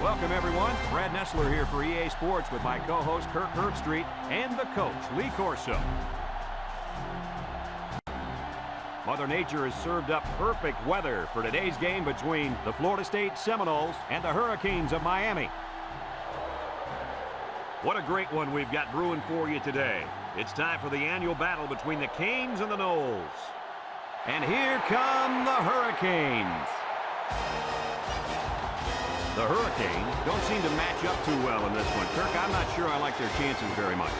Welcome, everyone. Brad Nessler here for EA Sports with my co-host Kirk Herbstreit and the coach, Lee Corso. Mother Nature has served up perfect weather for today's game between the Florida State Seminoles and the Hurricanes of Miami. What a great one we've got brewing for you today. It's time for the annual battle between the Canes and the Noles. And here come the Hurricanes. The Hurricanes don't seem to match up too well in this one. Kirk, I'm not sure I like their chances very much.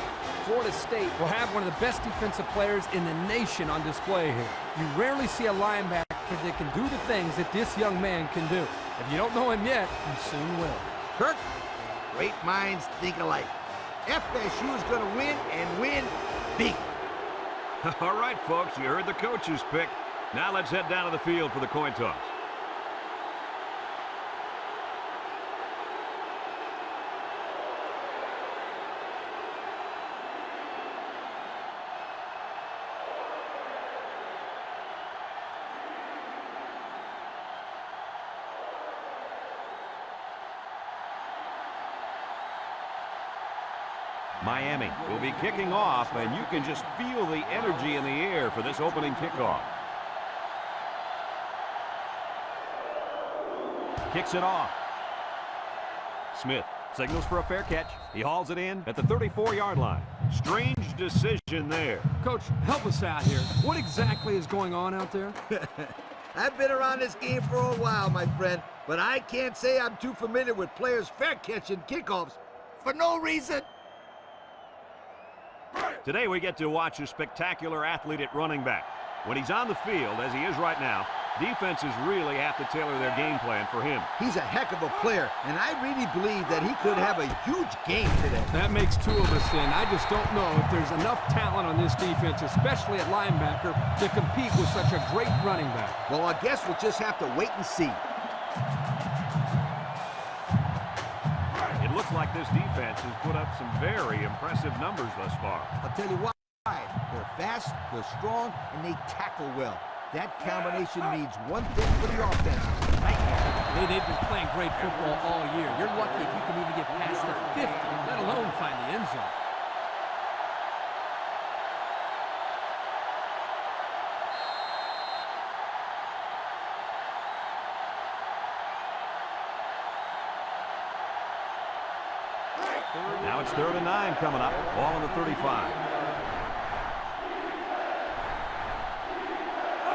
Florida State will have one of the best defensive players in the nation on display here. You rarely see a linebacker that can do the things that this young man can do. If you don't know him yet, you soon will. Kirk, great minds think alike. FSU is going to win and win big. All right, folks, you heard the coach's pick. Now let's head down to the field for the coin toss. Miami will be kicking off, and you can just feel the energy in the air for this opening kickoff. Kicks it off. Smith signals for a fair catch. He hauls it in at the 34-yard line. Strange decision there. Coach, help us out here. What exactly is going on out there? I've been around this game for a while, my friend, but I can't say I'm too familiar with players fair catching kickoffs for no reason. Today we get to watch a spectacular athlete at running back. When he's on the field, as he is right now, defenses really have to tailor their game plan for him. He's a heck of a player, and I really believe that he could have a huge game today. That makes two of us in. I just don't know if there's enough talent on this defense, especially at linebacker, to compete with such a great running back. Well, I guess we'll just have to wait and see. It looks like this defense has put up some very impressive numbers thus far. I'll tell you why. They're fast, they're strong, and they tackle well. That combination means one thing for the offense. They've been playing great football all year. You're lucky if you can even get past the 50, let alone find the end zone. Now it's 3rd and 9 coming up. Ball on the 35.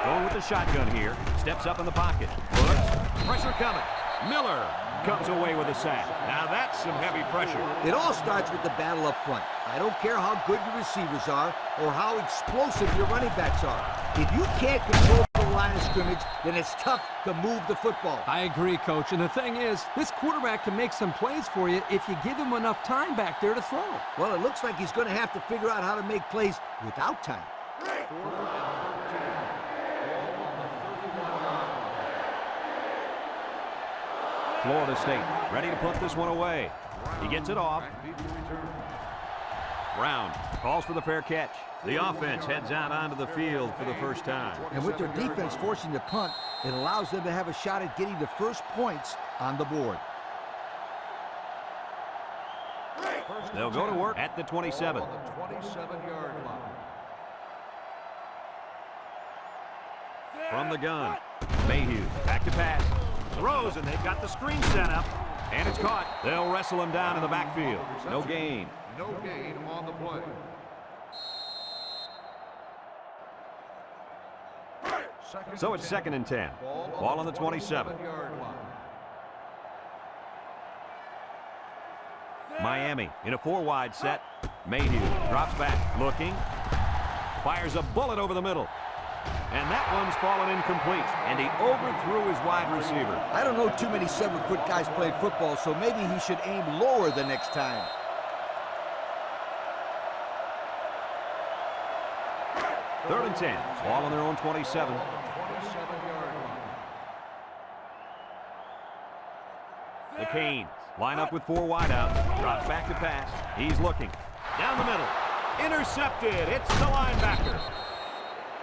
Going with the shotgun here. Steps up in the pocket. Looks. Pressure coming. Miller comes away with a sack. Now that's some heavy pressure. It all starts with the battle up front. I don't care how good your receivers are or how explosive your running backs are. If you can't control the line of scrimmage, then it's tough to move the football. I agree, Coach. And the thing is, this quarterback can make some plays for you if you give him enough time back there to throw. Well, it looks like he's going to have to figure out how to make plays without time. Florida State ready to put this one away. He gets it off. Brown calls for the fair catch. The offense heads out onto the field for the first time. And with their defense forcing the punt, it allows them to have a shot at getting the first points on the board. They'll go to work at the 27. From the gun, Mayhew back to pass. Throws, and they've got the screen set up. And it's caught. They'll wrestle him down in the backfield. No gain. No gain on the play. So it's 2nd and 10. Ball on the 27. Miami in a 4-wide set. Mayhew drops back, looking. Fires a bullet over the middle. And that one's fallen incomplete, and he overthrew his wide receiver. I don't know too many 7-foot guys playing football, so maybe he should aim lower the next time. Third and 10. Ball on their own 27. The Canes line up with 4 wideouts. Drops back to pass. He's looking. Down the middle. Intercepted. It's the linebacker.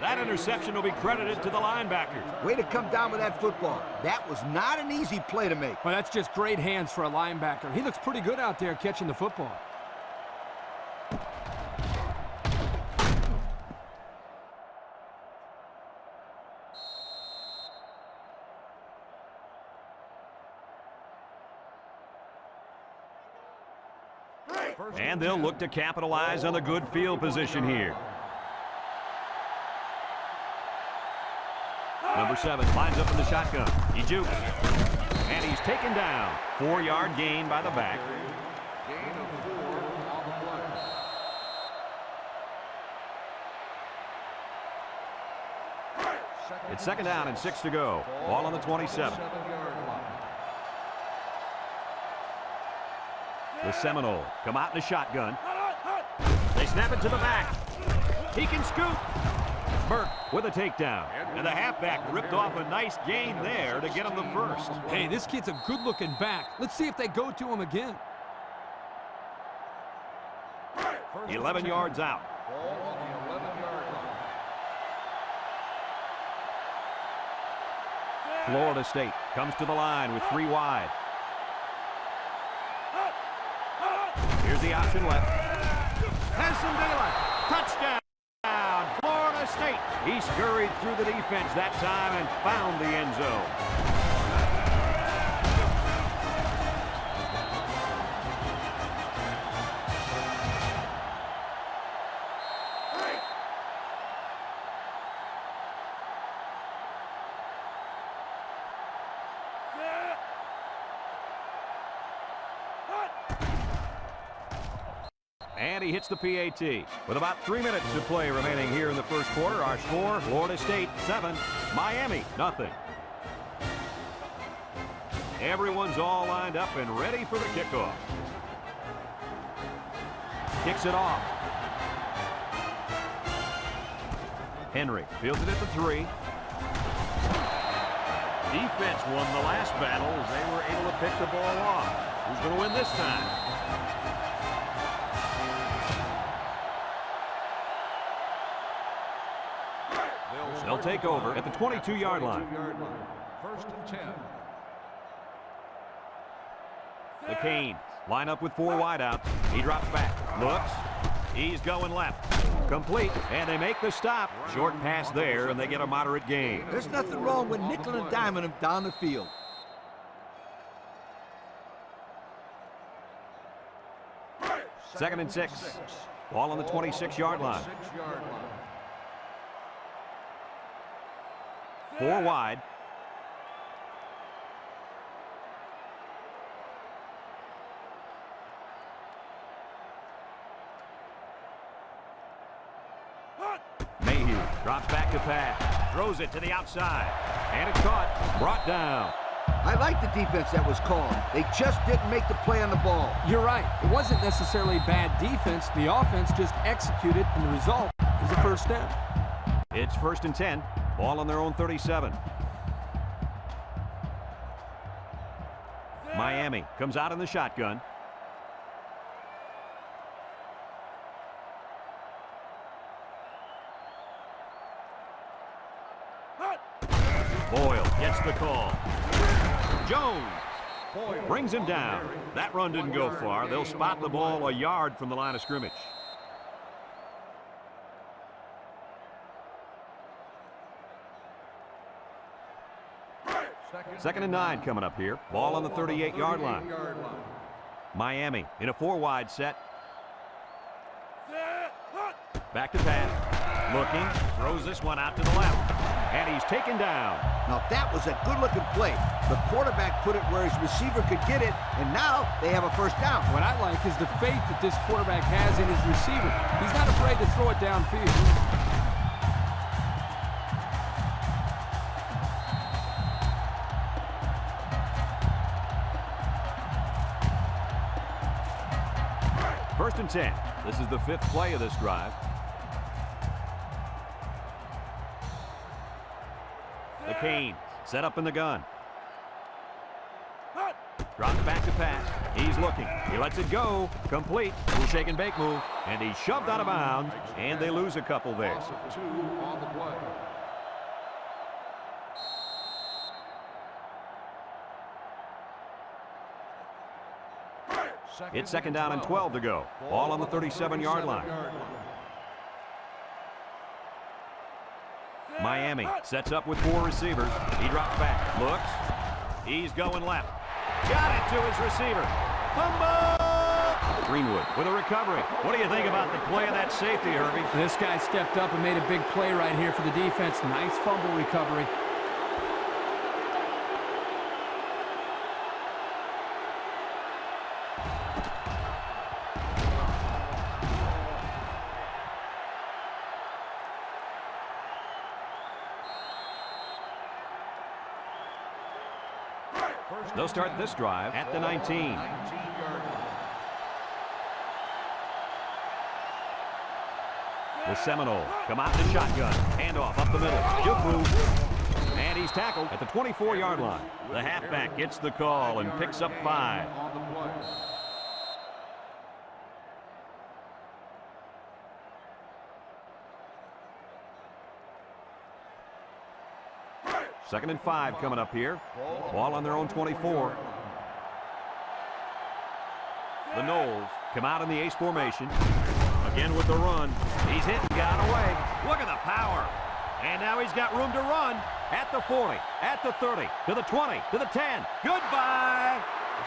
That interception will be credited to the linebacker. Way to come down with that football. That was not an easy play to make. Well, that's just great hands for a linebacker. He looks pretty good out there catching the football. And they'll look to capitalize on the good field position here. Number 7 lines up in the shotgun. He jukes. And he's taken down. 4-yard gain by the back. Gain of 4 on the play. It's 2nd down and 6 to go. Ball on the 27. 7-yard line. The Seminoles come out in the shotgun. They snap it to the back. He can scoop. Burke with a takedown. And the halfback ripped off a nice gain there to get him the first. Hey, this kid's a good-looking back. Let's see if they go to him again. 11 yards out. Ball on the 11-yard line. Florida State comes to the line with 3 wide. Here's the option left. Has some daylight. Touchdown, Florida State. He scurried through the defense that time and found the end zone. And he hits the PAT. With about 3 minutes to play remaining here in the first quarter, our score, Florida State 7, Miami nothing. Everyone's all lined up and ready for the kickoff. Kicks it off. Henry fields it at the 3. Defense won the last battle as they were able to pick the ball off. Who's going to win this time? They'll take over at the 22-yard line. 1st and 10. The Canes line up with 4 wideouts. He drops back, looks. He's going left. Complete, and they make the stop. Short pass there, and they get a moderate gain. There's nothing wrong with nickel and diming him down the field. Second and 6. Ball on the 26-yard line. 6-yard line. 4 wide. Mayhew drops back to pass. Throws it to the outside. And it's caught. Brought down. I like the defense that was called. They just didn't make the play on the ball. You're right. It wasn't necessarily bad defense. The offense just executed, and the result is a first down. It's 1st and 10. Ball on their own 37. Miami comes out in the shotgun. Boyle gets the call. Jones brings him down. That run didn't go far. They'll spot the ball a yard from the line of scrimmage. Second and 9 coming up here. Ball on the 38-yard line. Miami in a 4-wide set. Back to pass. Looking. Throws this one out to the left. And he's taken down. Now that was a good-looking play. The quarterback put it where his receiver could get it, and now they have a first down. What I like is the faith that this quarterback has in his receiver. He's not afraid to throw it downfield. First and 10. This is the 5th play of this drive. The Canes set up in the gun. Drops back to pass. He's looking. He lets it go. Complete. Little shake and bake move. And he's shoved out of bounds. And they lose a couple there. Loss of 2 on the play. It's second down and 12 to go. Ball on the 37-yard line. Miami sets up with 4 receivers. He drops back. Looks. He's going left. Got it to his receiver. Fumble! Greenwood with a recovery. What do you think about the play of that safety, Herbie? This guy stepped up and made a big play right here for the defense. Nice fumble recovery. They'll start this drive at the 19. 19-yard line. The Seminoles come out in the shotgun. Handoff up the middle. Juku. And he's tackled at the 24-yard line. The halfback gets the call and picks up 5. On the play. Second and 5 coming up here. Ball on their own 24. The Noles come out in the ace formation. Again with the run. He's hit and got away. Look at the power. And now he's got room to run at the 40, at the 30, to the 20, to the 10. Goodbye.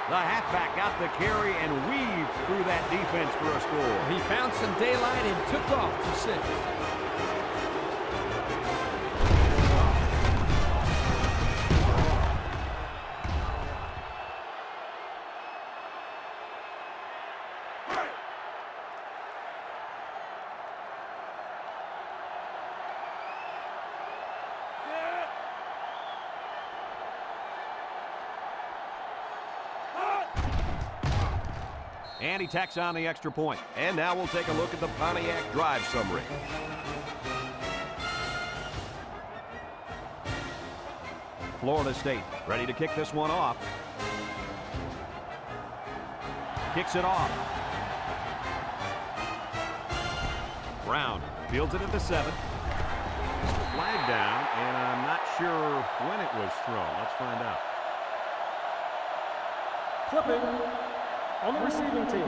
The halfback got the carry and weaved through that defense for a score. He found some daylight and took off for 6. And he tacks on the extra point. And now we'll take a look at the Pontiac drive summary. Florida State ready to kick this one off. Kicks it off. Brown fields it at the 7. Flag down, and I'm not sure when it was thrown. Let's find out. Clipping on the receiving team.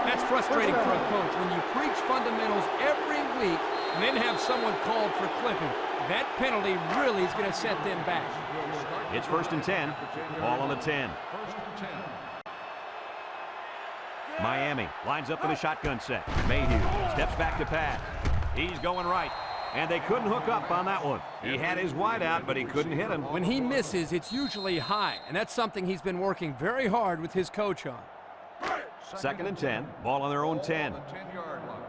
That's frustrating for a coach when you preach fundamentals every week and then have someone called for clipping. That penalty really is going to set them back. It's first and 10. Ball on the 10. First and 10. Miami lines up in a shotgun set. Mayhew steps back to pass. He's going right. And they couldn't hook up on that one. He had his wide out, but he couldn't hit him. When he misses, it's usually high, and that's something he's been working very hard with his coach on. Second and 10. Ball on their own 10. On the 10-yard line.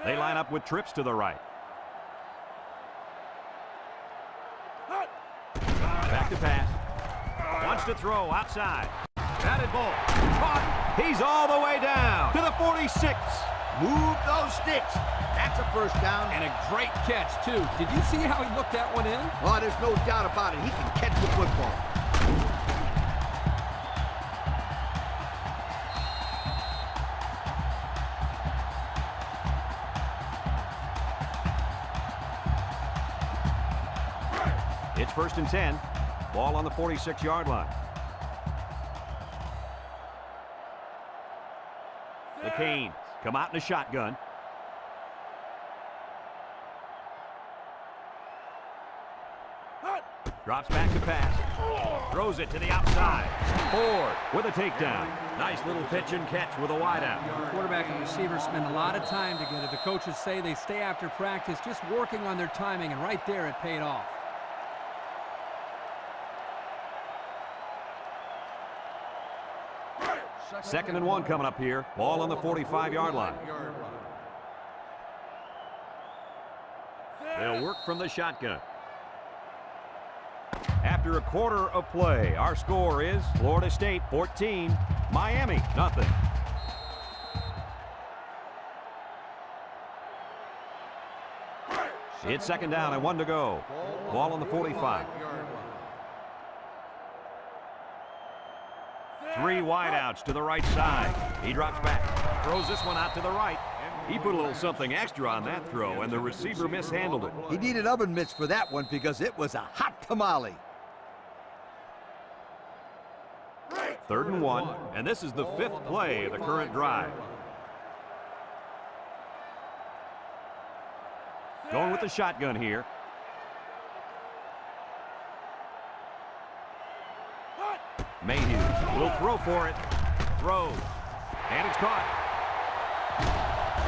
They line up with trips to the right. Back to pass. Wants to throw outside. Batted ball. Caught. He's all the way down to the 46. Move those sticks. That's a first down. And a great catch, too. Did you see how he looked that one in? Oh, there's no doubt about it. He can catch the football. It's first and 10. Ball on the 46-yard line. The Canes come out in a shotgun. Drops back to pass. Throws it to the outside. Ford with a takedown. Nice little pitch and catch with a wideout. Quarterback and receiver spend a lot of time together. The coaches say they stay after practice just working on their timing, and right there it paid off. Second and 1 coming up here. Ball on the 45-yard line. They'll work from the shotgun. After a quarter of play, our score is Florida State 14, Miami nothing. It's second down and 1 to go. Ball on the 45. 3 wideouts to the right side. He drops back. Throws this one out to the right. He put a little something extra on that throw, and the receiver mishandled it. He needed oven mitts for that one because it was a hot tamale. 3rd and 1, and this is the 5th play of the current drive. Going with the shotgun here. Mayhew will throw for it. Throws. And it's caught.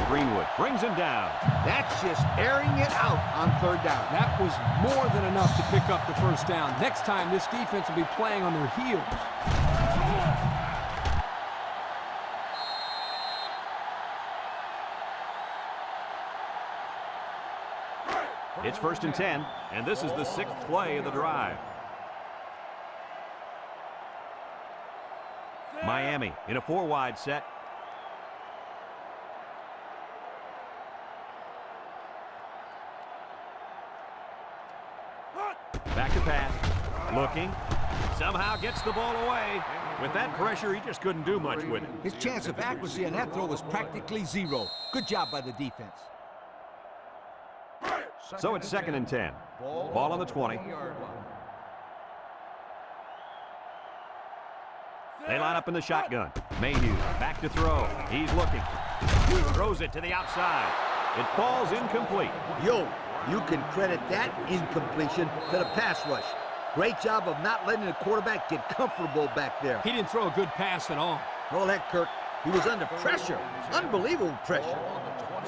Greenwood brings him down. That's just airing it out on 3rd down. That was more than enough to pick up the first down. Next time, this defense will be playing on their heels. It's 1st and 10, and this is the 6th play of the drive. Miami in a 4-wide set. Back to pass. Looking. Somehow gets the ball away. With that pressure, he just couldn't do much with it. His chance of accuracy on that throw was practically 0. Good job by the defense. So it's 2nd and 10. Ball on the 20. They line up in the shotgun. Mayhew back to throw. He's looking. Throws it to the outside. It falls incomplete. Yo, you can credit that incompletion to the pass rush. Great job of not letting the quarterback get comfortable back there. He didn't throw a good pass at all. All that, Kirk. He was under pressure. Unbelievable pressure.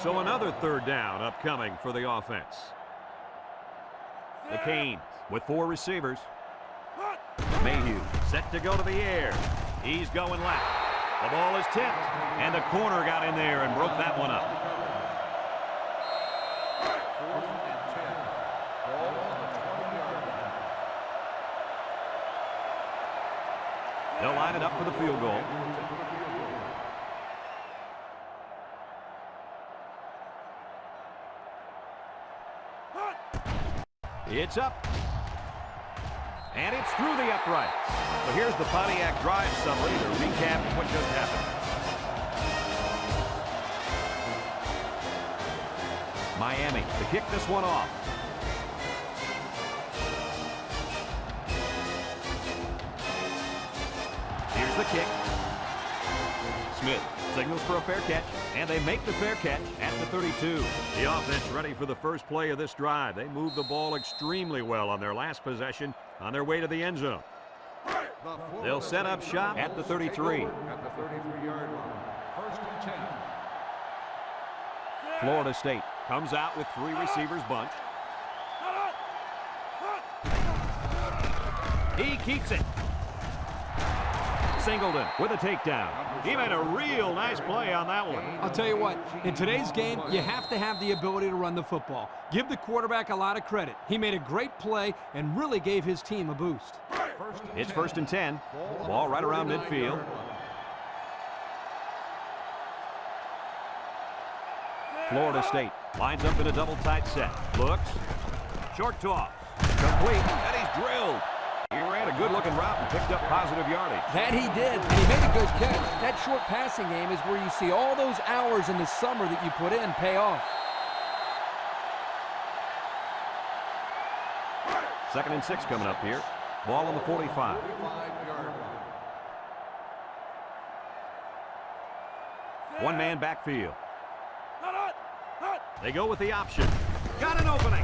So another 3rd down upcoming for the offense. The Canes with 4 receivers. Mayhew set to go to the air. He's going left. The ball is tipped, and the corner got in there and broke that one up. They'll line it up for the field goal. It's up. And it's through the uprights. So here's the Pontiac drive summary to recap what just happened. Miami to kick this one off. Here's the kick. Smith signals for a fair catch, and they make the fair catch at the 32. The offense ready for the first play of this drive. They moved the ball extremely well on their last possession on their way to the end zone. They'll set up shop at the 33. At the 33-yard line. 1st and 10. Florida State comes out with 3 receivers bunch. He keeps it. Singleton with a takedown. He made a real nice play on that one. I'll tell you what, in today's game, you have to have the ability to run the football. Give the quarterback a lot of credit. He made a great play and really gave his team a boost. It's 1st and 10. Ball right around midfield. Florida State lines up in a double tight set. Looks. Short toss. Complete. And he's drilled. He ran a good-looking route and picked up positive yardage. That he did, and he made a good catch. That short passing game is where you see all those hours in the summer that you put in pay off. 2nd and 6 coming up here. Ball on the 45. 45-yard line. One-man backfield. They go with the option. Got an opening.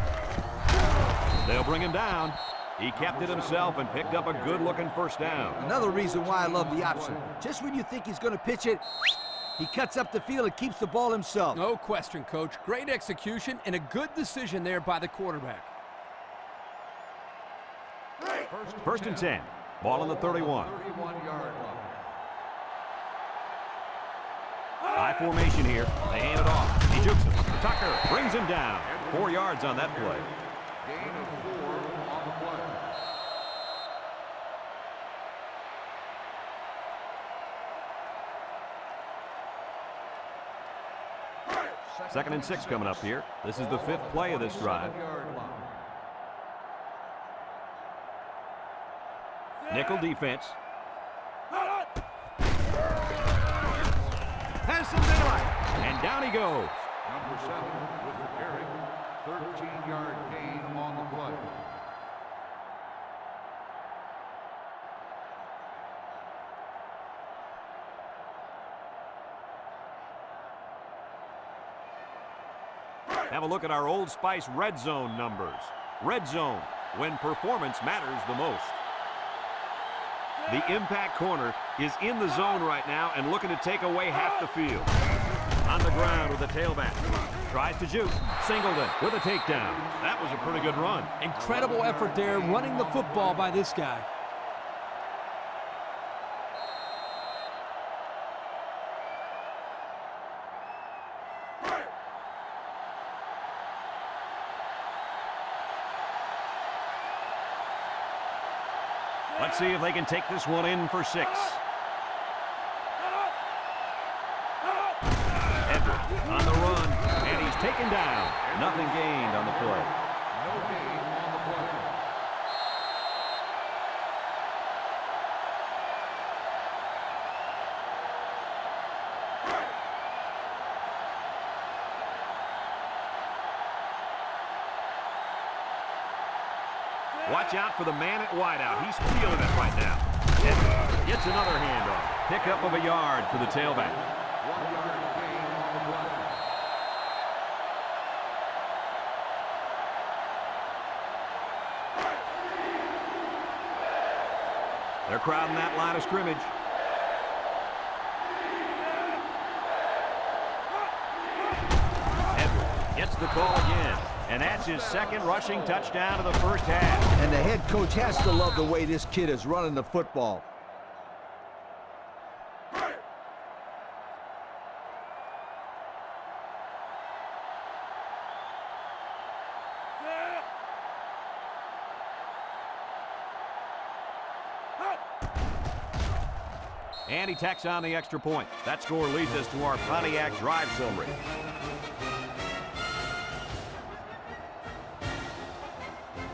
They'll bring him down. He kept it himself and picked up a good-looking first down. Another reason why I love the option. Just when you think he's going to pitch it, he cuts up the field and keeps the ball himself. No question, Coach. Great execution and a good decision there by the quarterback. 1st and 10. Ball on the 31. 31-yard line. High formation here. They hand it off. He jukes him. Tucker brings him down. 4 yards on that play. Gain of 4 on the play. 2nd and 6 coming up here. This is the 5th play of this drive. Nickel defense. Has some daylight. And down he goes. Number 7 with the carry. 13-yard gain on the play. Have a look at our Old Spice red zone numbers. Red zone, when performance matters the most. The impact corner is in the zone right now and looking to take away half the field. On the ground with the tailback. Tries to juke. Singleton with a takedown. That was a pretty good run. Incredible effort there running the football by this guy. Let's see if they can take this one in for 6. Edwards on the run, and he's taken down. Nothing gained on the play. No gain on the play. Watch out for the man at wideout. He's feeling it right now. Edwards gets another handoff. Pickup of a yard for the tailback. 1-yard gain on the play. They're crowding that line of scrimmage. Edwards gets the call again. And that's his 2nd rushing touchdown of the first half. And the head coach has to love the way this kid is running the football. And he tacks on the extra point. That score leads us to our Pontiac drive summary.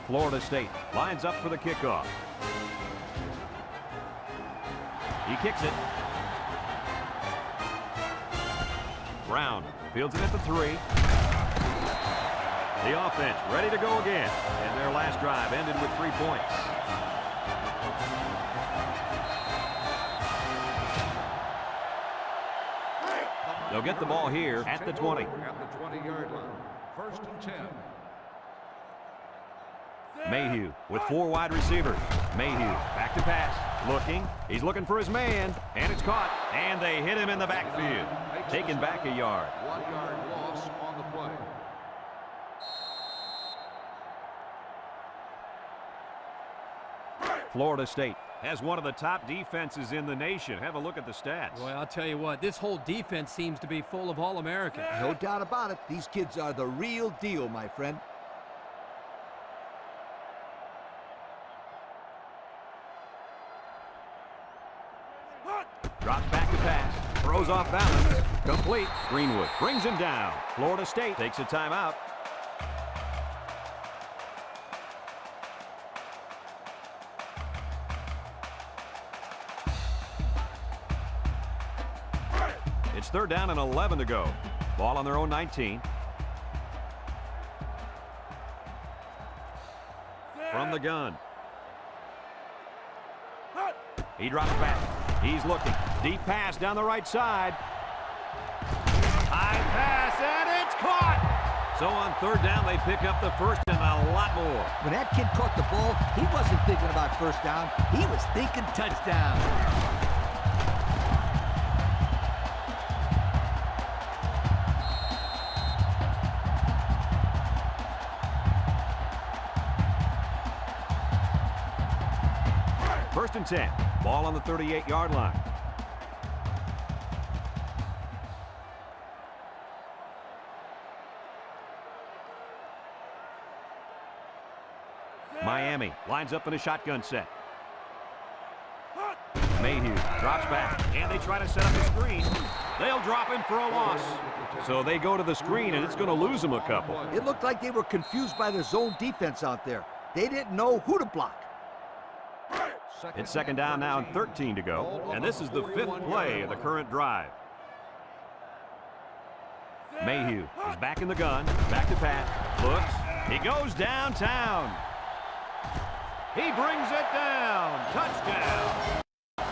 Florida State lines up for the kickoff. He kicks it. Brown fields it at the 3. The offense ready to go again. And their last drive ended with 3 points. They'll get the ball here at the 20. At the 20-yard line. 1st and 10. Mayhew with 4 wide receivers. Mayhew back to pass. Looking. He's looking for his man. And it's caught. And they hit him in the backfield. Taken back a yard. 1-yard loss on the play. Florida State has one of the top defenses in the nation. Have a look at the stats. Boy, I'll tell you what, this whole defense seems to be full of All-Americans. No doubt about it. These kids are the real deal, my friend. Drops back to pass. Throws off balance. Complete. Greenwood brings him down. Florida State takes a timeout. It's 3rd down and 11 to go. Ball on their own 19. From the gun. He drops back. He's looking. Deep pass down the right side. High pass, and it's caught! So on 3rd down, they pick up the first and a lot more. When that kid caught the ball, he wasn't thinking about 1st down. He was thinking touchdown. First and 10. Ball on the 38-yard line. Miami lines up in a shotgun set. Mayhew Drops back, and they try to set up a screen. They'll drop him for a loss. So they go to the screen, and it's going to lose them a couple. It looked like they were confused by the zone defense out there. They didn't know who to block. It's second down now and 13 to go. And this is the 5th play of the current drive. Mayhew is back in the gun. Back to pass. Looks. He goes downtown. He brings it down. Touchdown.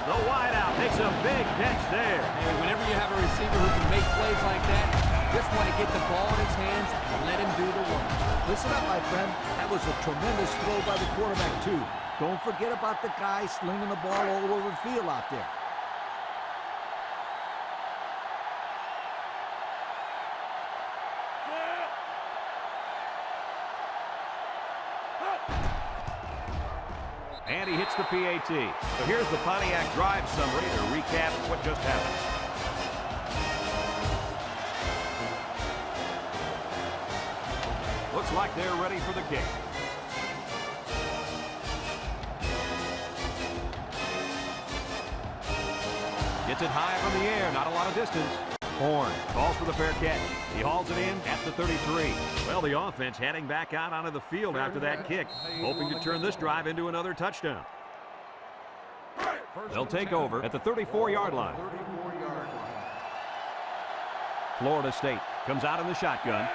The wideout makes a big catch there. Hey, whenever you have a receiver who can make plays like that, you just want to get the ball in his hands and let him do the work. Listen up, my friend. That was a tremendous throw by the quarterback, too. Don't forget about the guy slinging the ball all over the field out there. And he hits the PAT. So here's the Pontiac drive summary to recap what just happened. Looks like they're ready for the kick. Gets it high from the air, not a lot of distance. Horn calls for the fair catch. He hauls it in at the 33. Well, the offense heading back out onto the field after that kick, hoping to turn this drive into another touchdown. They'll take over at the 34-yard line. Florida State comes out in the shotgun.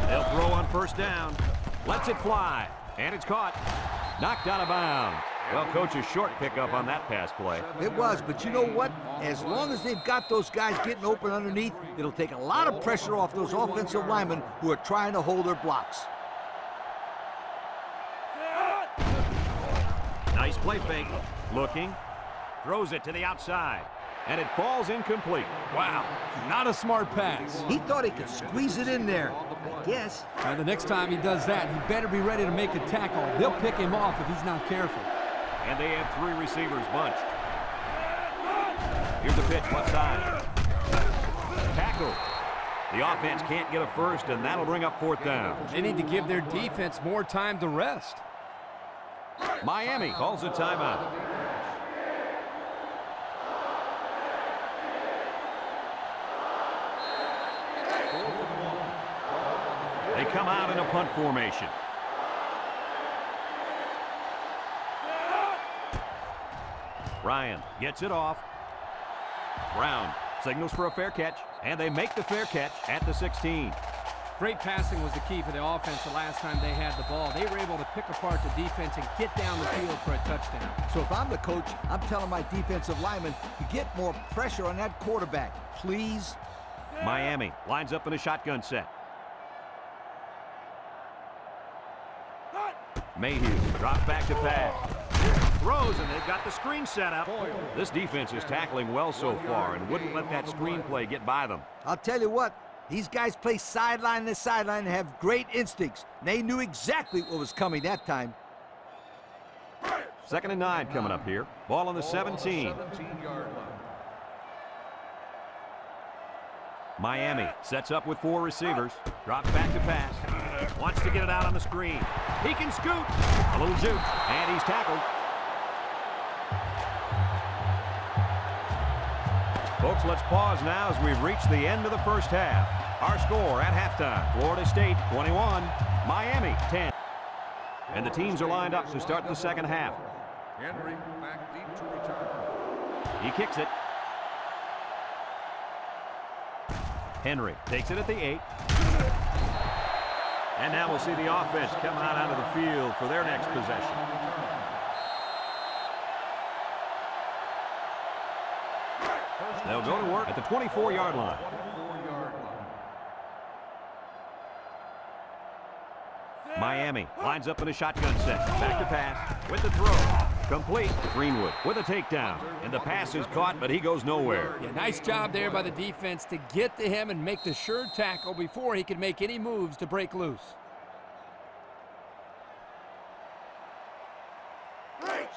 They'll throw on first down. Lets it fly. And it's caught. Knocked out of bounds. Well, coach, a short pickup on that pass play. It was, but you know what? As long as they've got those guys getting open underneath, it'll take a lot of pressure off those offensive linemen who are trying to hold their blocks. Nice play fake. Looking. Throws it to the outside. And it falls incomplete. Wow, not a smart pass. He thought he could squeeze it in there, I guess. Now, the next time he does that, he better be ready to make a tackle. They'll pick him off if he's not careful. And they have 3 receivers bunched. Here's the pitch, left side. Tackle. The offense can't get a first, and that'll bring up 4th down. They need to give their defense more time to rest. Miami calls a timeout. They come out in a punt formation. Ryan gets it off. Brown signals for a fair catch, and they make the fair catch at the 16. Great passing was the key for the offense the last time they had the ball. They were able to pick apart the defense and get down the field for a touchdown. So if I'm the coach, I'm telling my defensive linemen to get more pressure on that quarterback, please. Miami lines up in a shotgun set. Mayhew drops back to pass. Throws, and they've got the screen set up. This defense is tackling well so far and wouldn't let that screen play get by them. I'll tell you what, these guys play sideline to sideline and have great instincts. They knew exactly what was coming that time. 2nd and 9 coming up here. Ball on the 17. Miami sets up with 4 receivers. Drops back to pass. Wants to get it out on the screen. He can scoot. A little juke, and he's tackled. Folks, let's pause now as we've reached the end of the first half. Our score at halftime, Florida State 21, Miami 10. And the teams are lined up to start the second half. Henry back deep to return. He kicks it. Henry takes it at the 8. And now we'll see the offense come out onto the field for their next possession. They'll go to work at the 24-yard line. Miami lines up in a shotgun set. Back to pass with the throw. Complete. Greenwood with a takedown. And the pass is caught, but he goes nowhere. Yeah, nice job there by the defense to get to him and make the sure tackle before he could make any moves to break loose.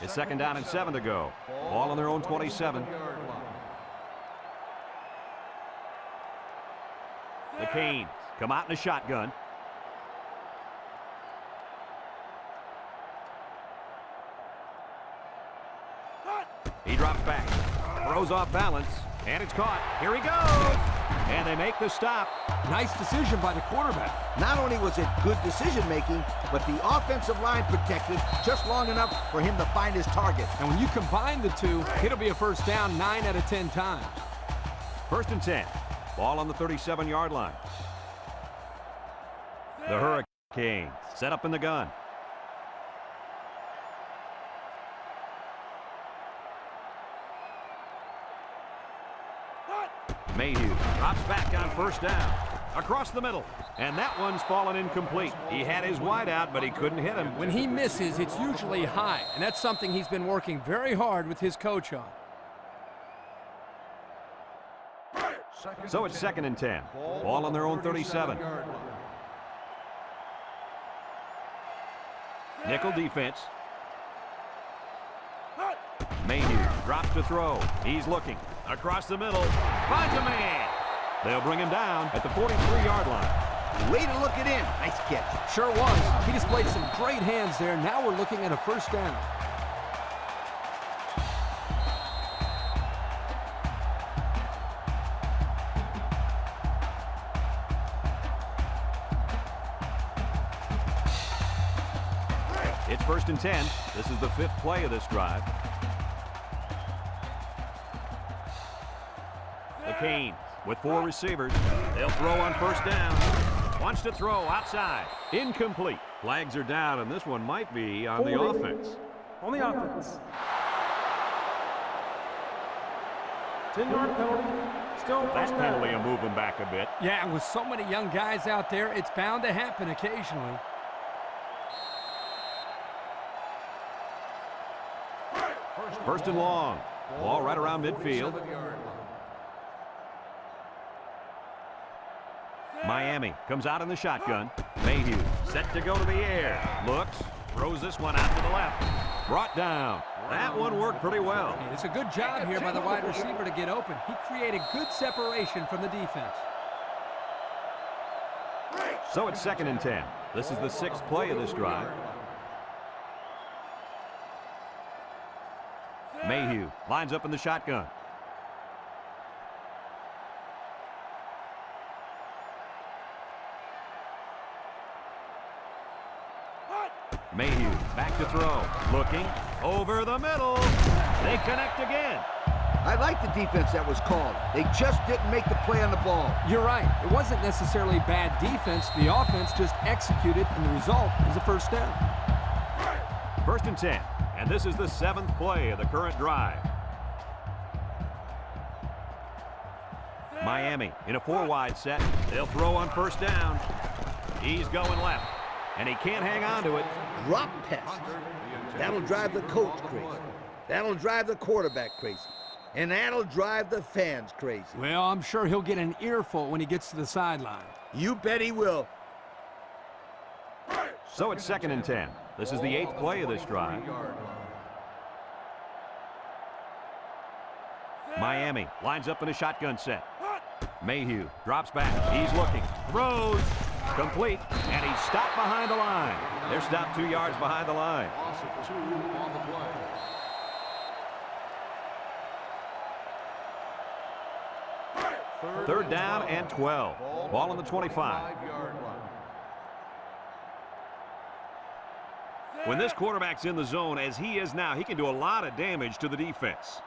It's 2nd down and 7 to go. Ball on their own 27. The Canes come out in a shotgun. Throws off balance, and it's caught. Here he goes. And they make the stop. Nice decision by the quarterback. Not only was it good decision-making, but the offensive line protected just long enough for him to find his target. And when you combine the two, it'll be a first down 9 out of 10 times. 1st and 10. Ball on the 37-yard line. The Hurricanes set up in the gun. Mayhew drops back on 1st down. Across the middle. And that one's fallen incomplete. He had his wide out, but he couldn't hit him. When he misses, it's usually high, and that's something he's been working very hard with his coach on. So it's 2nd and 10. Ball on their own 37. Nickel defense. Mayhew drops to throw. He's looking. Across the middle. Finds a man. They'll bring him down at the 43-yard line. Way to look it in. Nice catch. Sure was. He displayed some great hands there. Now we're looking at a first down. It's 1st and 10. This is the 5th play of this drive. The Canes with 4 receivers. They'll throw on 1st down. Wants to throw outside. Incomplete. Flags are down, and this one might be on the offense. On the offense. 10-yard penalty. Still That first down. penalty will move him back a bit. Yeah, with so many young guys out there, it's bound to happen occasionally. First and long. Ball right around midfield. Miami comes out in the shotgun. Mayhew set to go to the air. Looks, throws this one out to the left. Brought down. That one worked pretty well. It's a good job here by the wide receiver to get open. He created good separation from the defense. So it's 2nd and 10. This is the 6th play of this drive. Mayhew lines up in the shotgun. Mayhew back to throw. Looking over the middle. They connect again. I like the defense that was called. They just didn't make the play on the ball. You're right. It wasn't necessarily bad defense. The offense just executed, and the result is a first down. 1st and 10. And this is the 7th play of the current drive. Miami in a 4-wide set. They'll throw on 1st down. He's going left, and he can't hang on to it. Drop pass. That'll drive the coach crazy. That'll drive the quarterback crazy. And that'll drive the fans crazy. Well, I'm sure he'll get an earful when he gets to the sideline. You bet he will. So it's 2nd and 10. This is the 8th play of this drive. Miami lines up in a shotgun set. Mayhew drops back. He's looking. Throws. Complete. And he's stopped behind the line. They're stopped 2 yards behind the line. Loss of 2 on the play. Third down and 12. Ball on the 25. When this quarterback's in the zone, as he is now, he can do a lot of damage to the defense.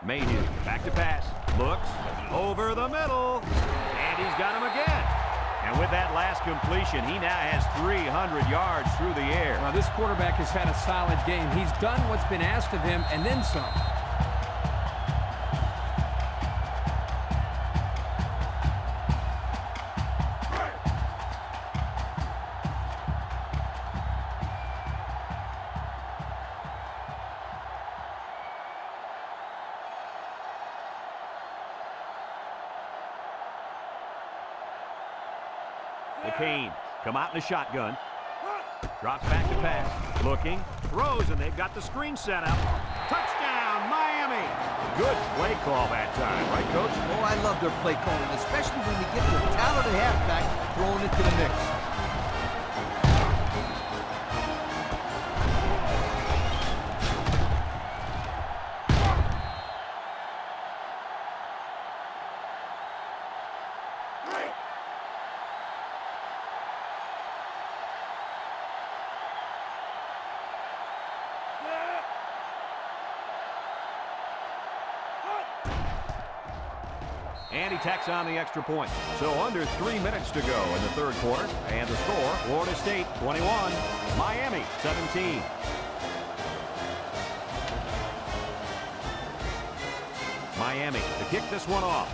Mayhew back to pass. Looks over the middle. And he's got him again. And with that last completion, he now has 300 yards through the air. Now, this quarterback has had a solid game. He's done what's been asked of him and then some. The Canes come out in the shotgun. Drops back to pass. Looking. Throws, and they've got the screen set up. Touchdown, Miami. Good play call that time, right, Coach? Oh, I love their play calling, especially when you get the talented halfback throwing into the mix. And he tacks on the extra point. So under 3 minutes to go in the third quarter. And the score, Florida State 21, Miami 17. Miami to kick this one off.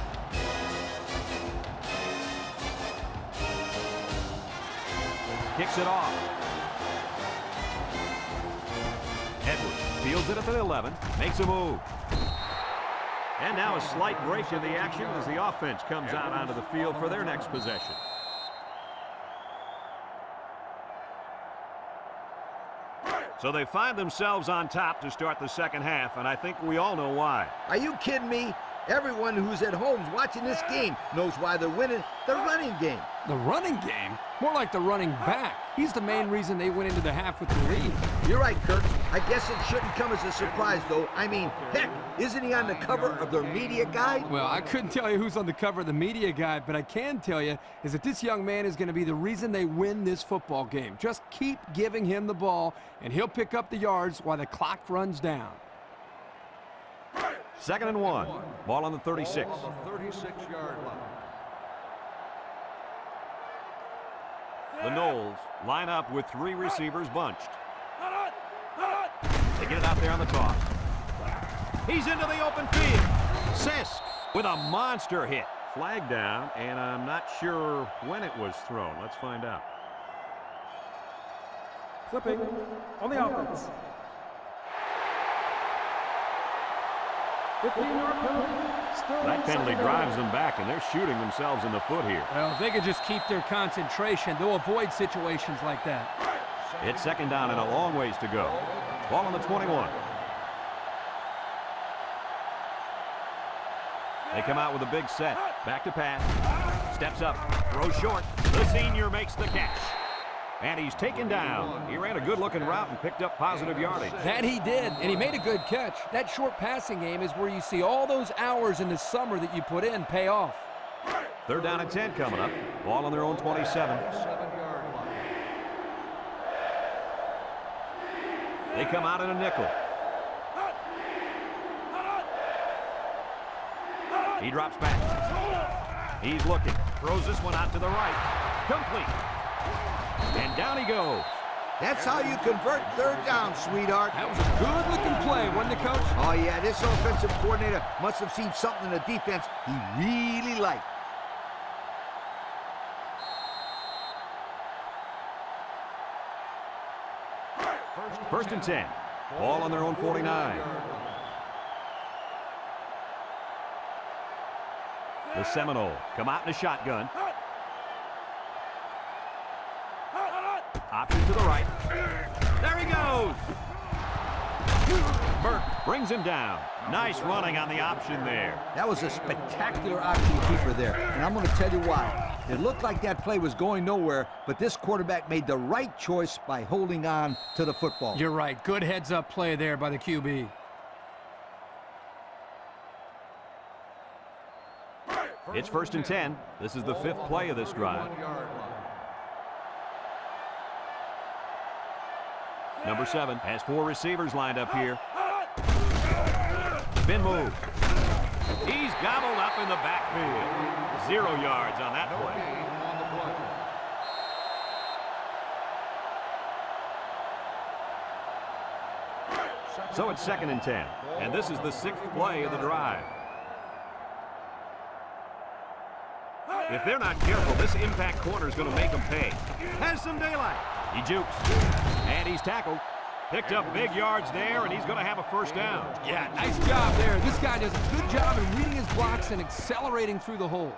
Kicks it off. Edwards fields it at the 11, makes a move. And now a slight break in the action as the offense comes out onto the field for their next possession. So they find themselves on top to start the second half, and I think we all know why. Are you kidding me? Everyone who's at home watching this game knows why they're winning the running game. The running game? More like the running back. He's the main reason they went into the half with the lead. You're right, Kirk. I guess it shouldn't come as a surprise, though. I mean, heck, isn't he on the cover of their media guide? Well, I couldn't tell you who's on the cover of the media guide, but I can tell you is that this young man is going to be the reason they win this football game. Just keep giving him the ball, and he'll pick up the yards while the clock runs down. 2nd and 1. Ball on the 36. Ball on the 36-yard line. The Noles line up with 3 receivers bunched. They get it out there on the toss. He's into the open field. Sisk with a monster hit. Flag down, and I'm not sure when it was thrown. Let's find out. Clipping on the offense. 15-yard penalty. Still That penalty second drives down. them back, and they're shooting themselves in the foot here. Well, if they could just keep their concentration, they'll avoid situations like that. It's 2nd down and a long ways to go. Ball on the 21. They come out with a big set. Back to pass. Steps up. Throws short. The senior makes the catch. And he's taken down. He ran a good-looking route and picked up positive yardage. That he did, and he made a good catch. That short passing game is where you see all those hours in the summer that you put in pay off. 3rd down and 10 coming up. Ball on their own 27. 7-yard line. They come out in a nickel. He drops back. He's looking. Throws this one out to the right. Complete. And down he goes. That's how you convert 3rd down, sweetheart. That was a good-looking play, wasn't it, Coach? Oh, yeah, this offensive coordinator must have seen something in the defense he really liked. First and 10. Ball on their own 49. The Seminoles come out in a shotgun. Option to the right. There he goes. Burke brings him down. Nice running on the option there. That was a spectacular option keeper there, and I'm going to tell you why. It looked like that play was going nowhere, but this quarterback made the right choice by holding on to the football. You're right. Good heads-up play there by the QB. It's 1st and 10. This is the 5th play of this drive. 1-yard line. Number 7 has 4 receivers lined up here. Spin move. He's gobbled up in the backfield. 0 yards on that No play. gain on the play. So it's 2nd and 10. And this is the 6th play of the drive. If they're not careful, this impact corner is going to make them pay. Has some daylight. He jukes. And he's tackled. Picked up big yards there, and he's going to have a 1st down. Yeah, nice job there. This guy does a good job in reading his blocks and accelerating through the holes.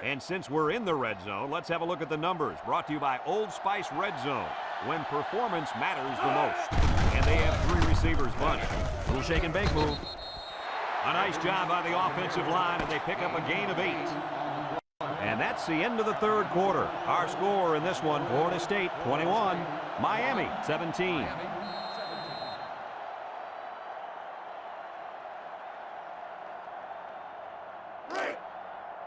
And since we're in the red zone, let's have a look at the numbers. Brought to you by Old Spice Red Zone, when performance matters the most. And they have 3 receivers bunched. Little shake and bake move. A nice job by the offensive line, and they pick up a gain of 8. And that's the end of the 3rd quarter. Our score in this one, Florida State 21, Miami 17.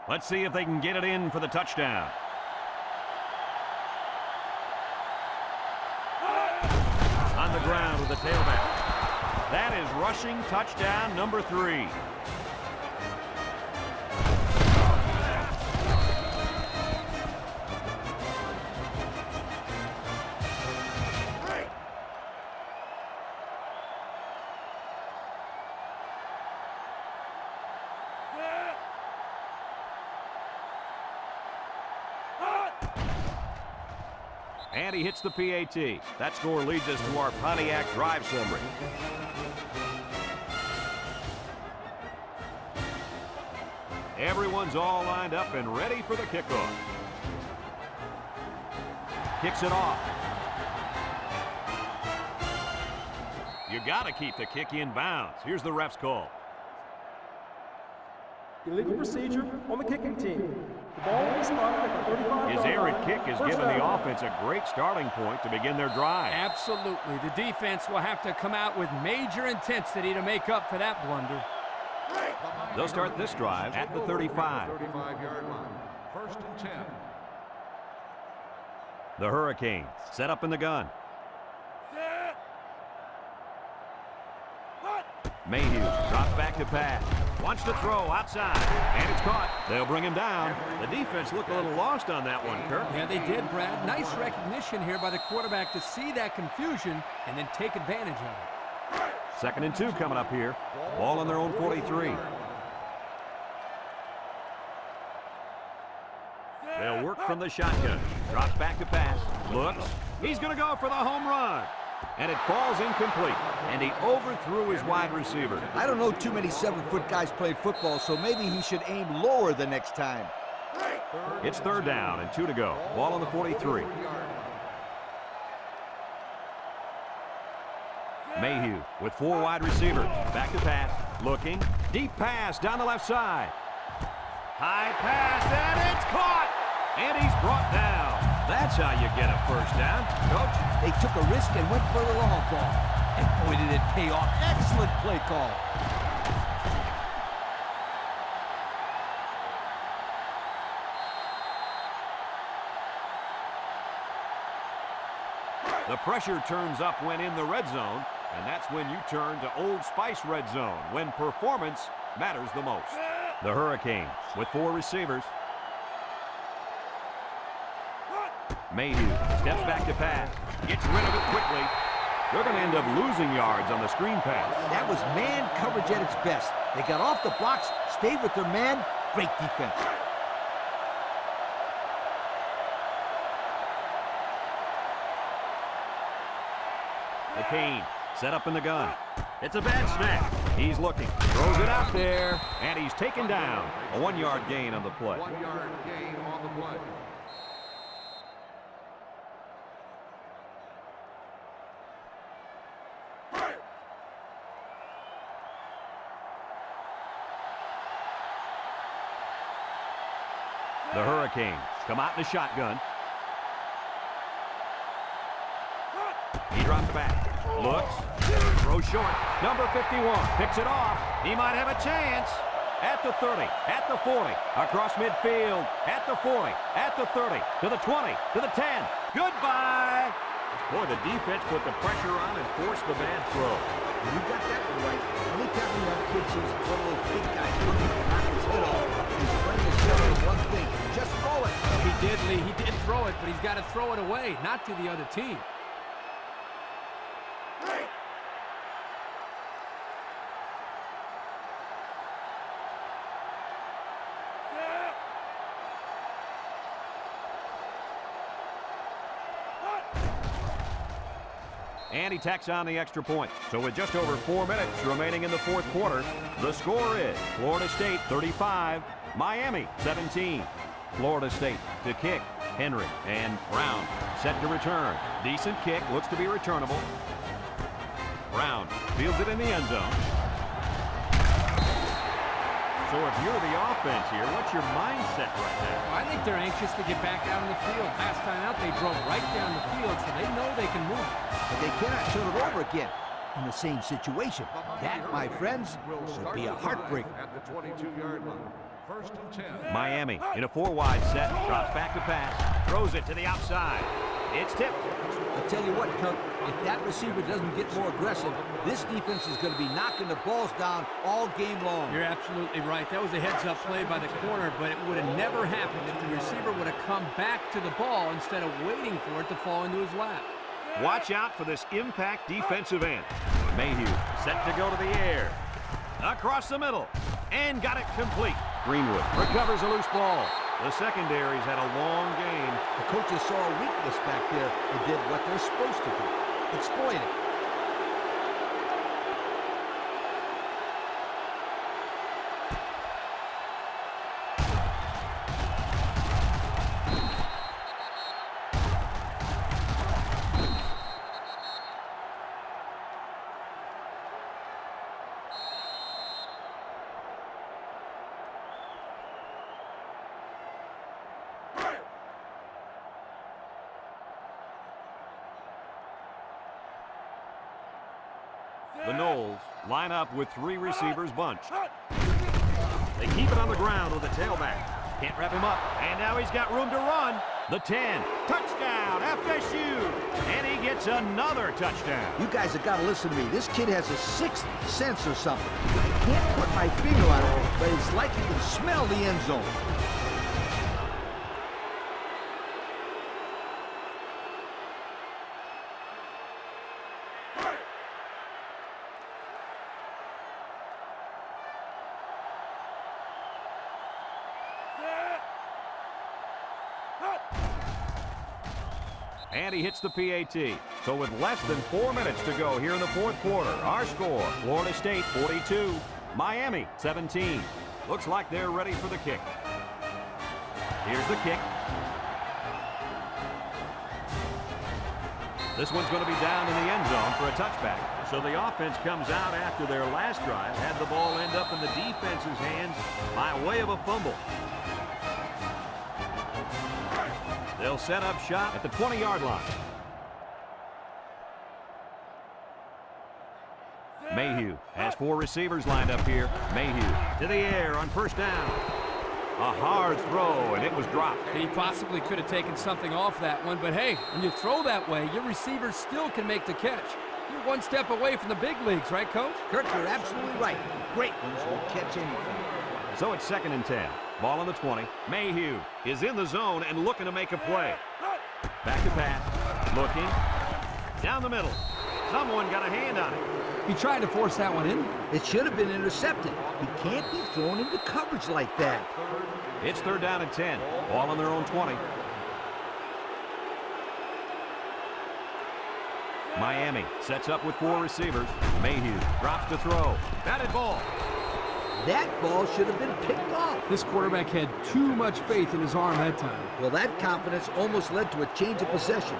Let's see if they can get it in for the touchdown. On the ground with the tailback. That is rushing touchdown number 3. And he hits the PAT. That score leads us to our Pontiac drive summary. Everyone's all lined up and ready for the kickoff. Kicks it off. You got to keep the kick in bounds. Here's the ref's call. Illegal procedure on the kicking team. The ball will be spotted at the 35-yard His errant line. kick has First given the down. offense a great starting point to begin their drive. Absolutely. The defense will have to come out with major intensity to make up for that blunder. They'll start this drive at the 35. 35-yard line. First and 10. The Hurricanes set up in the gun. Mayhew drops back to pass. Wants to throw outside, and it's caught. They'll bring him down. The defense looked a little lost on that one, Kirk. Yeah, they did, Brad. Nice recognition here by the quarterback to see that confusion and then take advantage of it. 2nd and 2 coming up here. Ball on their own 43. They'll work from the shotgun. Drops back to pass. Looks. He's going to go for the home run. And it falls incomplete. And he overthrew his wide receiver. I don't know too many 7-foot guys playing football, so maybe he should aim lower the next time. It's 3rd down and 2 to go. Ball on the 43. Mayhew with 4 wide receivers. Back to pass. Looking. Deep pass down the left side. High pass, and it's caught. And he's brought down. That's how you get a first down. Coach? They took a risk and went for the long ball. And boy, did it pay off. Excellent play call. The pressure turns up when in the red zone, and that's when you turn to Old Spice red zone, when performance matters the most. The Hurricanes with 4 receivers. Mayhew steps back to pass. Gets rid of it quickly. They're going to end up losing yards on the screen pass. That was man coverage at its best. They got off the blocks, stayed with their man. Great defense. The Cane set up in the gun. It's a bad snap. He's looking. Throws it out there. And he's taken down. A 1-yard gain on the play. 1-yard gain on the play. The Hurricanes come out in the shotgun. He drops back. Looks. Throws short. Number 51 picks it off. He might have a chance. At the 30. At the 40. Across midfield. At the 40. At the 30. To the 20. To the 10. Goodbye. Boy, the defense put the pressure on and forced the bad throw. You got that one right. Anytime you have kids who's one of those big guys looking to knock his head off, his brain is telling him one thing. Just throw it. He did, Lee. He did throw it, but he's got to throw it away, not to the other team. And he tacks on the extra point. So with just over 4 minutes remaining in the 4th quarter, the score is Florida State 35, Miami 17. Florida State to kick. Henry and Brown set to return. Decent kick, looks to be returnable. Brown fields it in the end zone. So if you're the offense here, what's your mindset right now? I think they're anxious to get back out on the field. Last time out, they drove right down the field, so they know they can move. But they cannot turn it over again. in the same situation. That, my friends, would be a heartbreaker. At the 22-yard line. 1st and 10. Miami in a 4-wide set, drops back to pass, throws it to the outside. It's tipped. I'll tell you what, Kirk, if that receiver doesn't get more aggressive, this defense is going to be knocking the balls down all game long. You're absolutely right. That was a heads-up play by the corner, but it would have never happened if the receiver would have come back to the ball instead of waiting for it to fall into his lap. Watch out for this impact defensive end. Mayhew set to go to the air. Across the middle. And got it complete. Greenwood recovers a loose ball. The secondary's had a long game. The coaches saw a weakness back there and did what they're supposed to do. Exploit it. The Knowles line up with 3 receivers bunched. They keep it on the ground with the tailback. Can't wrap him up. And now he's got room to run. The 10. Touchdown, FSU. And he gets another touchdown. You guys have got to listen to me. This kid has a 6th sense or something. I can't put my finger on it, but it's like he can smell the end zone. And he hits the PAT. So with less than 4 minutes to go here in the 4th quarter, our score, Florida State 42, Miami 17. Looks like they're ready for the kick. Here's the kick. This one's going to be down in the end zone for a touchback. So the offense comes out after their last drive, had the ball end up in the defense's hands by way of a fumble. They'll set up shop at the 20-yard line. Mayhew has 4 receivers lined up here. Mayhew to the air on 1st down. A hard throw, and it was dropped. He possibly could have taken something off that one, but hey, when you throw that way, your receivers still can make the catch. You're one step away from the big leagues, right, Coach? Kirk, you're absolutely right. Great ones will catch anything. So it's 2nd and 10. Ball on the 20. Mayhew is in the zone and looking to make a play. Back to pass. Looking. Down the middle. Someone got a hand on it. He tried to force that one in. It should have been intercepted. He can't be thrown into coverage like that. It's 3rd down and 10. Ball on their own 20. Miami sets up with 4 receivers. Mayhew drops to throw. Batted ball. That ball should have been picked off. This quarterback had too much faith in his arm that time. Well, that confidence almost led to a change of possession.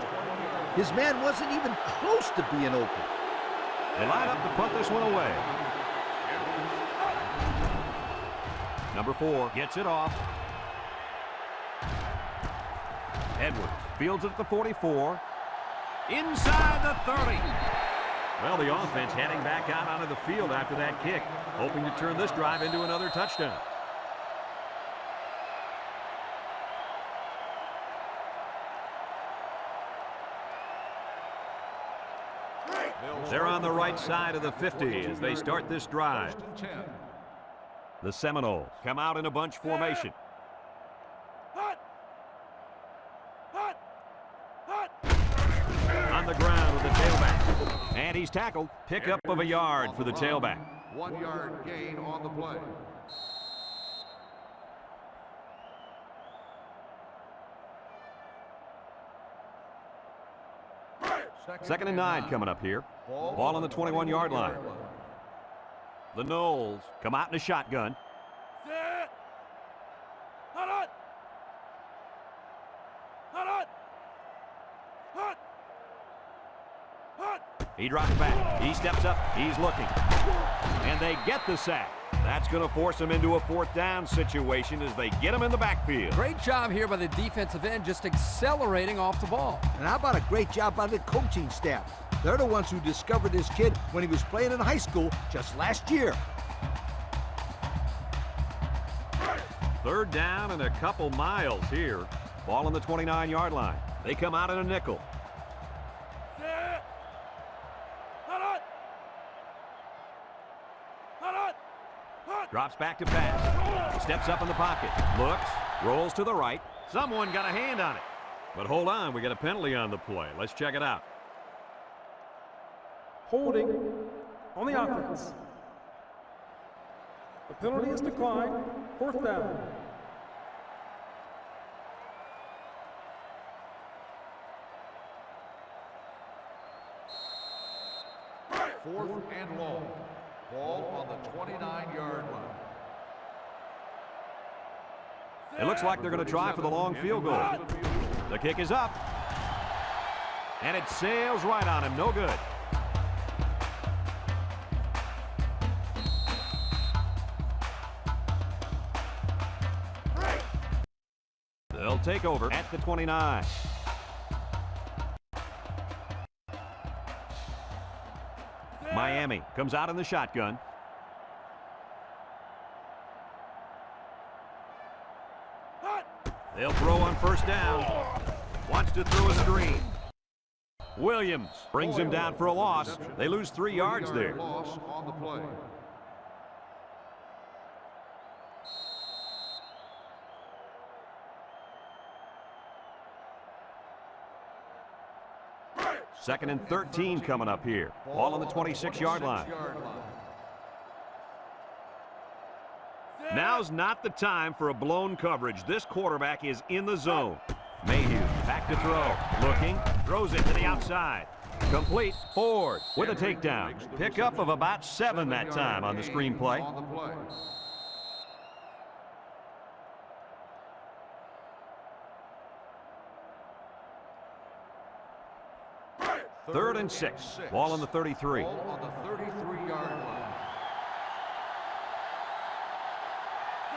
His man wasn't even close to being open. They line up to punt this one away. Number 4 gets it off. Edwards fields it at the 44. Inside the 30. Well, the offense heading back out onto the field after that kick, hoping to turn this drive into another touchdown. They're on the right side of the 50 as they start this drive. The Seminoles come out in a bunch formation. On the ground with the tailback. And he's tackled. Pickup of a yard for the tailback. 1-yard gain on the play. Second and 9 coming up here. Ball on the 21-yard line. The Knowles come out in a shotgun. He drops back. He steps up. He's looking. And they get the sack. That's going to force them into a 4th down situation as they get him in the backfield. Great job here by the defensive end, just accelerating off the ball. And how about a great job by the coaching staff? They're the ones who discovered this kid when he was playing in high school just last year. Third down and a couple miles here. Ball on the 29-yard line. They come out in a nickel. Drops back to pass. Steps up in the pocket. Looks. Rolls to the right. Someone got a hand on it. But hold on, we got a penalty on the play. Let's check it out. Holding on the offense. The penalty is declined. Fourth down. Fourth and long. Ball on the 29-yard line. It looks like they're going to try for the long field goal. The kick is up. And it sails right on him. No good. They'll take over at the 29. Miami comes out in the shotgun. They'll throw on first down. Wants to throw a screen. Williams brings him down for a loss. They lose 3 yards there. Loss on the play. Second and 13 coming up here. Ball on the 26-yard line. Now's not the time for a blown coverage. This quarterback is in the zone. Mayhew back to throw. Looking. Throws it to the outside. Complete. Ford with a takedown. Pickup of about 7 that time on the screenplay. Third and 6. Ball on the 33. Ball on the 33-yard line.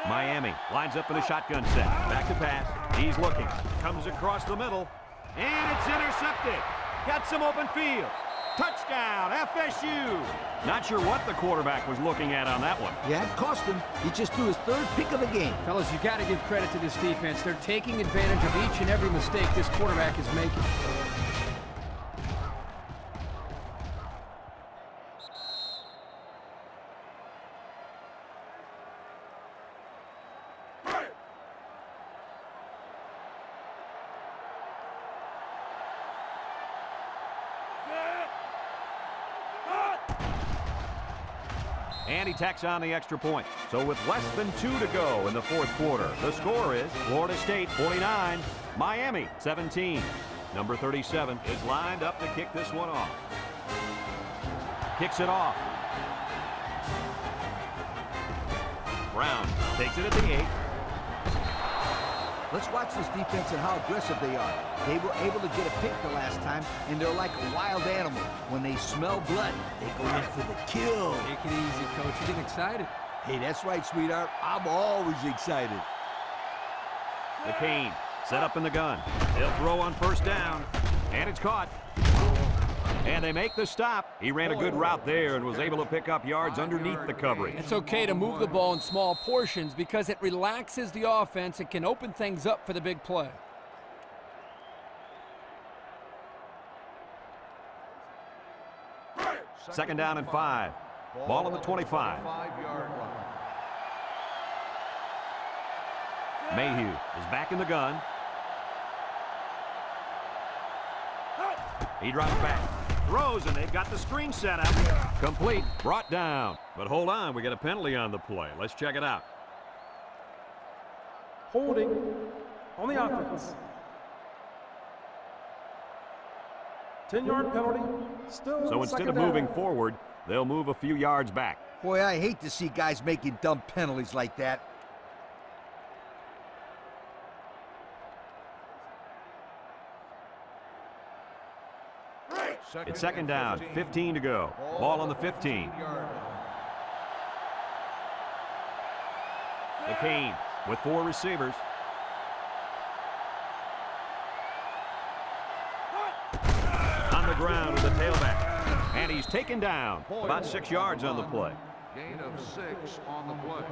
Miami lines up in a shotgun set. Back to pass. He's looking. Comes across the middle. And it's intercepted. Got some open field. Touchdown, FSU. Not sure what the quarterback was looking at on that one. Yeah, it cost him. He just threw his 3rd pick of the game. Fellas, you got to give credit to this defense. They're taking advantage of each and every mistake this quarterback is making. And he tacks on the extra point. So with less than 2 to go in the 4th quarter, the score is Florida State 49, Miami 17. Number 37 is lined up to kick this one off. Kicks it off. Brown takes it at the 8. Let's watch this defense and how aggressive they are. They were able to get a pick the last time, and they're like a wild animal. When they smell blood, they go in for the kill. Take it easy, Coach. You're getting excited. Hey, that's right, sweetheart. I'm always excited. McCain set up in the gun. They'll throw on first down, and it's caught. And they make the stop. He ran a good route there and was able to pick up yards underneath the coverage. It's okay to move the ball in small portions because it relaxes the offense and can open things up for the big play. Second down and 5. Ball on the 25. Mayhew is back in the gun. He drops back. Throws, and they've got the screen set up. Complete. Brought down. But hold on, we got a penalty on the play. Let's check it out. Holding on the offense. 10-yard penalty. Still So instead of moving forward, they'll move a few yards back. Boy, I hate to see guys making dumb penalties like that. It's second down, 15 to go. Ball on the 15. McCain with 4 receivers. On the the ground with the tailback. And he's taken down. About 6 yards on the play. Gain of 6 on the play.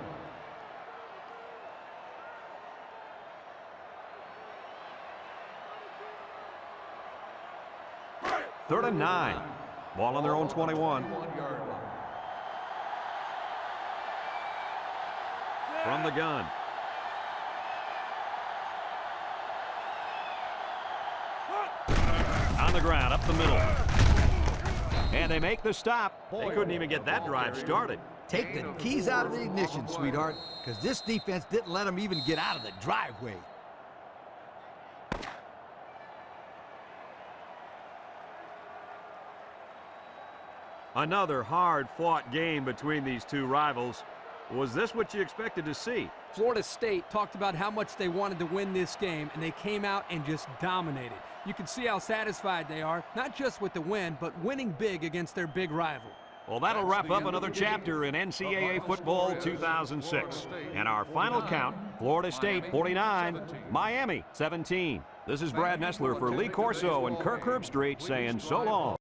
Third and 9. Ball on their own 21. 1-yard line. From the gun. On the ground, up the middle. And they make the stop. They couldn't even get that drive started. Take the keys out of the ignition, sweetheart, because this defense didn't let them even get out of the driveway. Another hard-fought game between these two rivals. Was this what you expected to see? Florida State talked about how much they wanted to win this game, and they came out and just dominated. You can see how satisfied they are, not just with the win, but winning big against their big rival. Well, that'll wrap up another chapter in NCAA football 2006. And our final count, Florida State 49, Miami 17. This is Brad Nessler for Lee Corso and Kirk Herbstreit saying so long.